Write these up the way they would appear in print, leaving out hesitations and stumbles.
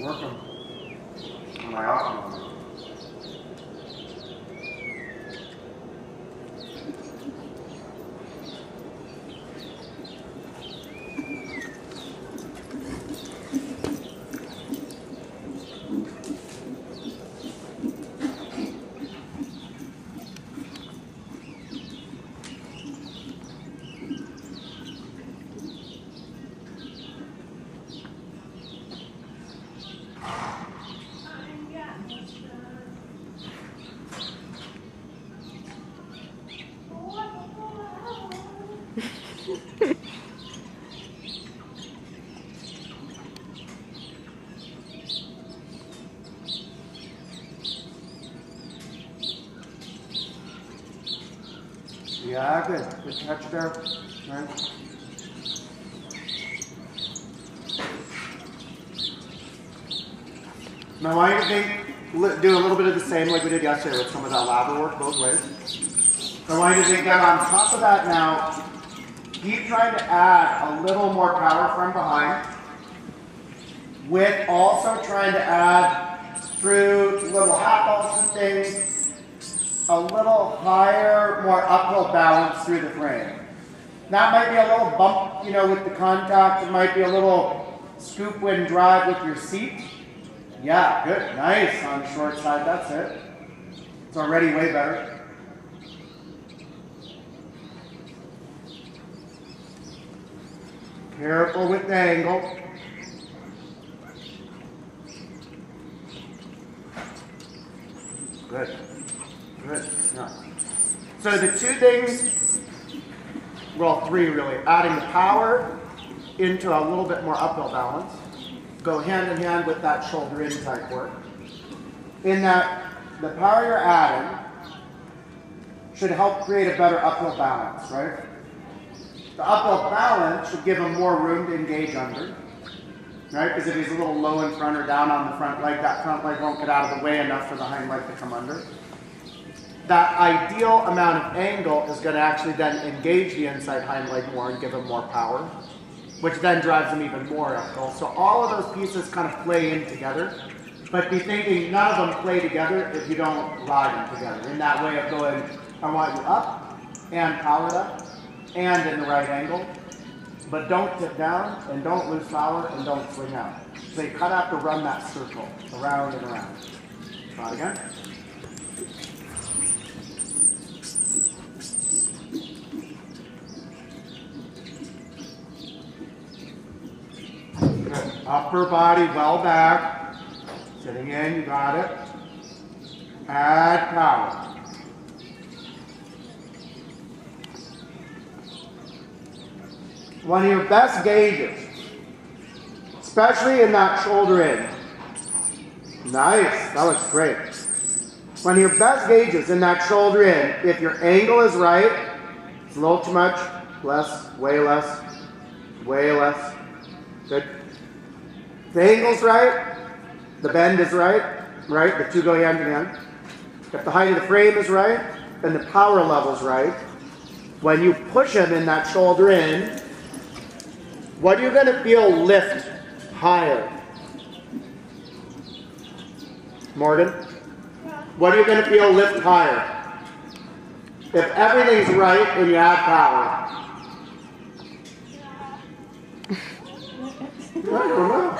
working on my optimal. Yeah, good. Good catch there. Right. Now I want you to do a little bit of the same like we did yesterday with some of that lather work both ways. I want you to think that on top of that now, keep trying to add a little more power from behind, with also trying to add through little half balls and things, a little higher, more uphill balance through the frame. That might be a little bump, with the contact. It might be a little scoop wind drive with your seat. Yeah, good, nice on the short side, that's it. It's already way better. Careful with the angle. Good. Good. Yeah. So the two things, well, three really, adding the power into a little bit more uphill balance, go hand in hand with that shoulder in type work. In that, the power you're adding should help create a better uphill balance, right? The uphill balance should give him more room to engage under, right? Because if he's a little low in front or down on the front leg, that front leg won't get out of the way enough for the hind leg to come under. That ideal amount of angle is going to actually then engage the inside hind leg more and give him more power, which then drives him even more uphill. So all of those pieces kind of play in together, but be thinking none of them play together if you don't ride them together. In that way of going, I want you up and powered up and in the right angle, but don't tip down and don't lose power and don't swing out. So you kind of have to run that circle around and around. Try it again. Good. Upper body well back. Sitting in, you got it. Add power. One of your best gauges, especially in that shoulder in. Nice, that looks great. One of your best gauges in that shoulder in, if your angle is right, it's a little too much, less, way less, way less. Good. If the angle's right, the bend is right? The two go hand in hand. If the height of the frame is right, and the power level's right, when you push him in that shoulder in, what are you going to feel lift higher? Morgan? What are you going to feel lift higher? If everything's right and you add power. I don't know.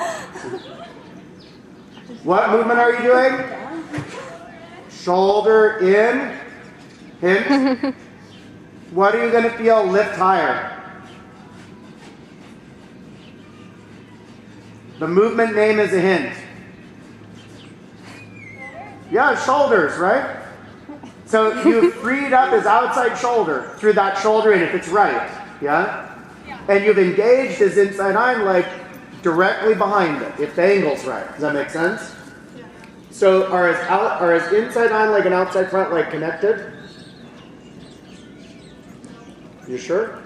What movement are you doing? Shoulder in, hinge. What are you going to feel lift higher? The movement name is a hint. Yeah, shoulders, right? So you freed up his outside shoulder through that shoulder in if it's right, yeah? And you've engaged his inside hind leg directly behind it, if the angle's right. Does that make sense? So are his inside hind leg and outside front leg connected? You sure?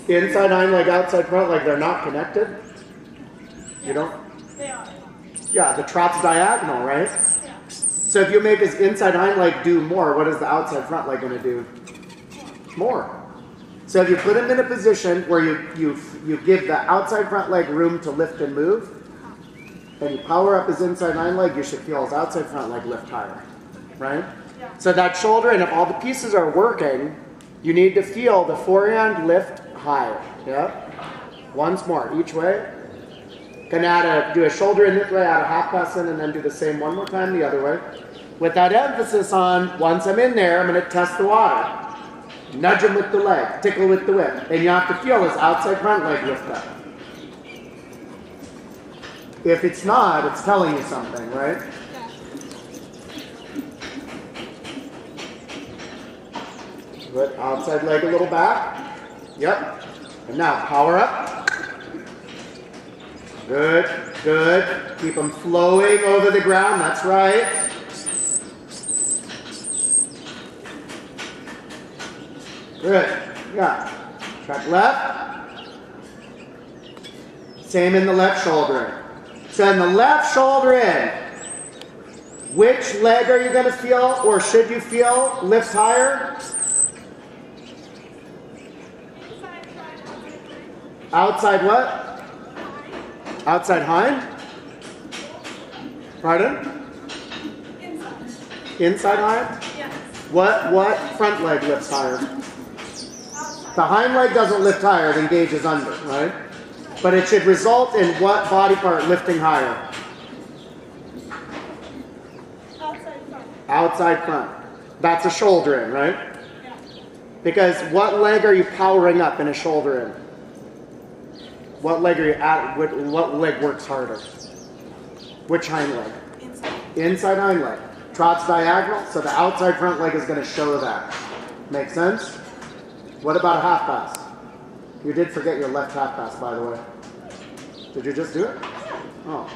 Inside hind leg, outside front leg, they're not connected? You don't? They are. Yeah, the trap's diagonal, right? Yeah. So if you make his inside hind leg do more, what is the outside front leg going to do? More. So if you put him in a position where you give the outside front leg room to lift and move, and you power up his inside hind leg, you should feel his outside front leg lift higher, right? Yeah. So that shoulder, and if all the pieces are working, you need to feel the forehand lift higher, yeah? Once more, each way. Can do a shoulder in this way, add a half pass in, and then do the same one more time the other way. With that emphasis on, once I'm in there, I'm going to test the water. Nudge him with the leg, tickle with the whip. And you have to feel his outside front leg lift up. If it's not, it's telling you something, right? Good, outside leg a little back. Yep. And now, power up. Good, good. Keep them flowing over the ground, that's right. Good, yeah. Track left. Same in the left shoulder. So in the left shoulder in, which leg are you going to feel, or should you feel, lifts higher? Outside what? Outside hind? Pardon? Inside. Inside hind? Yes. What front leg lifts higher? Outside. The hind leg doesn't lift higher, it engages under, right? But it should result in what body part lifting higher? Outside front. Outside front. That's a shoulder in, right? Yeah. Because what leg are you powering up in a shoulder in? What leg are you at? What leg works harder? Which hind leg? Inside. Inside hind leg. Trots diagonal, so the outside front leg is going to show that. Make sense? What about a half pass? You did forget your left half pass, by the way. Did you just do it? Oh.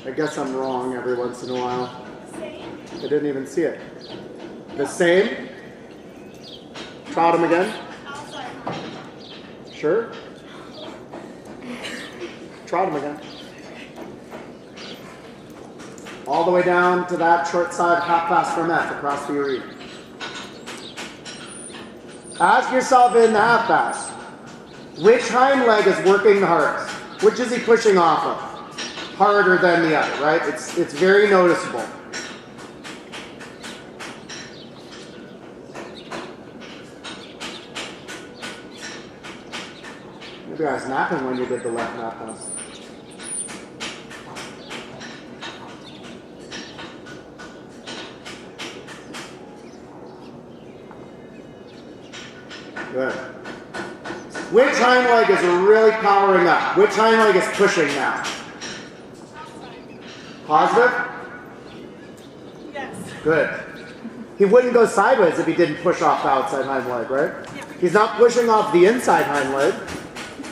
I guess I'm wrong every once in a while. Same. I didn't even see it. The same? Trot him again. Outside. Sure? Trot him again. All the way down to that short side half pass from F across the arena. Ask yourself in the half pass, which hind leg is working the hardest? Which is he pushing off of? Harder than the other, right? It's very noticeable. Maybe I was napping when you did the left half pass. Good. Which hind leg is really powering up? Which hind leg is pushing now? Positive? Yes. Good. He wouldn't go sideways if he didn't push off the outside hind leg, right? Yeah. He's not pushing off the inside hind leg.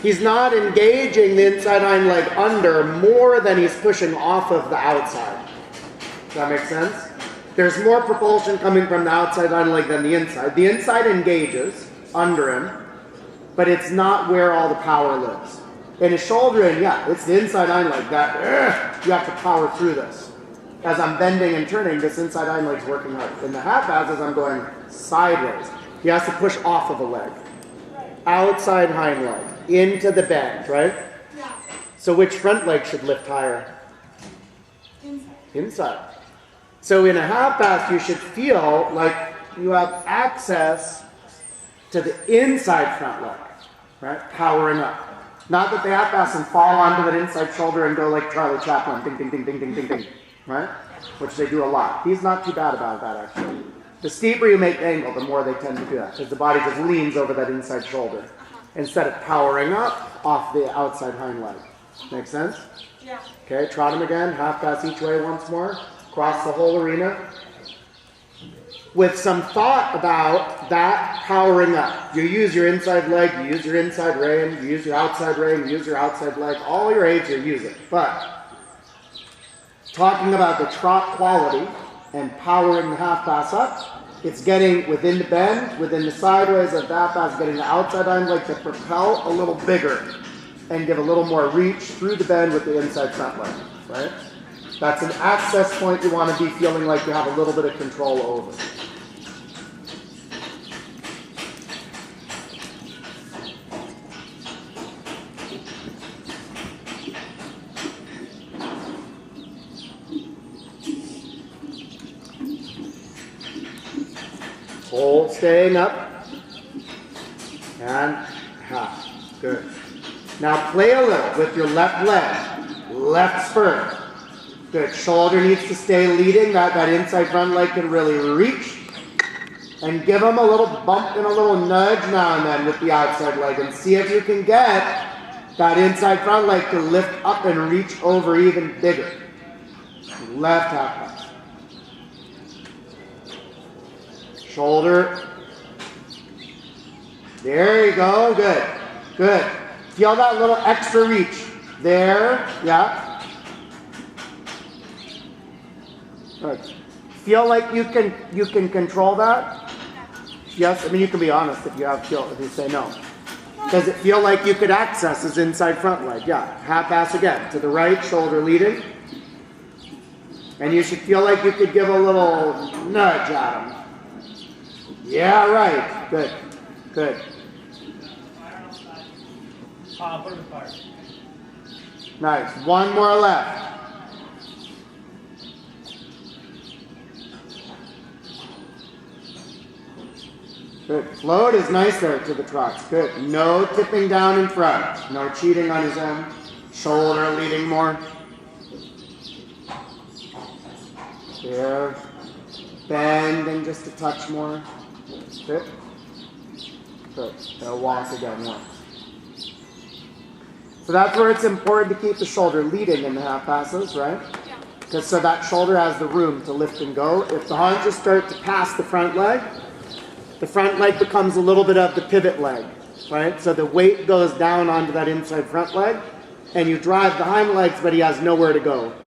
He's not engaging the inside hind leg under more than he's pushing off of the outside. Does that make sense? There's more propulsion coming from the outside hind leg than the inside. The inside engages under him, but it's not where all the power lives. In a shoulder in, yeah, it's the inside hind leg that you have to power through this. As I'm bending and turning, this inside hind leg's working hard. In the half pass, as I'm going sideways, he has to push off of a leg. Outside hind leg, into the bend, right? Yeah. So which front leg should lift higher? Inside. Inside. So in a half pass, you should feel like you have access to the inside front leg, right? Powering up. Not that the half pass and fall onto that inside shoulder and go like Charlie Chaplin, ding, ding, ding, ding, ding, ding, ding, right? Which they do a lot. He's not too bad about that, actually. The steeper you make the angle, the more they tend to do that, because the body just leans over that inside shoulder instead of powering up off the outside hind leg. Make sense? Yeah. Okay, trot him again, half pass each way once more, cross the whole arena. With some thought about that powering up. You use your inside leg, you use your inside rein, you use your outside rein, you use your outside leg, all your aids you use it. But talking about the trot quality and powering the half pass up, it's getting within the bend, within the sideways of the half pass, getting the outside hind leg to propel a little bigger and give a little more reach through the bend with the inside front leg, right? That's an access point you want to be feeling like you have a little bit of control over. Hold, staying up. And half. Good. Now play a little with your left leg. Left spur. Good. Shoulder needs to stay leading. That inside front leg can really reach. And give them a little bump and a little nudge now and then with the outside leg. And see if you can get that inside front leg to lift up and reach over even bigger. Left half pass. Shoulder. There you go. Good. Good. Feel that little extra reach. There. Yeah. Good. Feel like you can control that? Yes. I mean, you can be honest if you say no. Does it feel like you could access his inside front leg? Yeah. Half pass again. To the right, shoulder leading. And you should feel like you could give a little nudge at him. Yeah, right. Good. Good. Put him apart. Nice. One more left. Good. Float is nice there to the trots. Good. No tipping down in front. No cheating on his own. Shoulder leading more. There. Bending just a touch more. Good. Good. They'll walk again once. So that's where it's important to keep the shoulder leading in the half passes, right? Yeah. Because so that shoulder has the room to lift and go. If the haunches start to pass the front leg becomes a little bit of the pivot leg, right? So the weight goes down onto that inside front leg, and you drive the hind legs, but he has nowhere to go.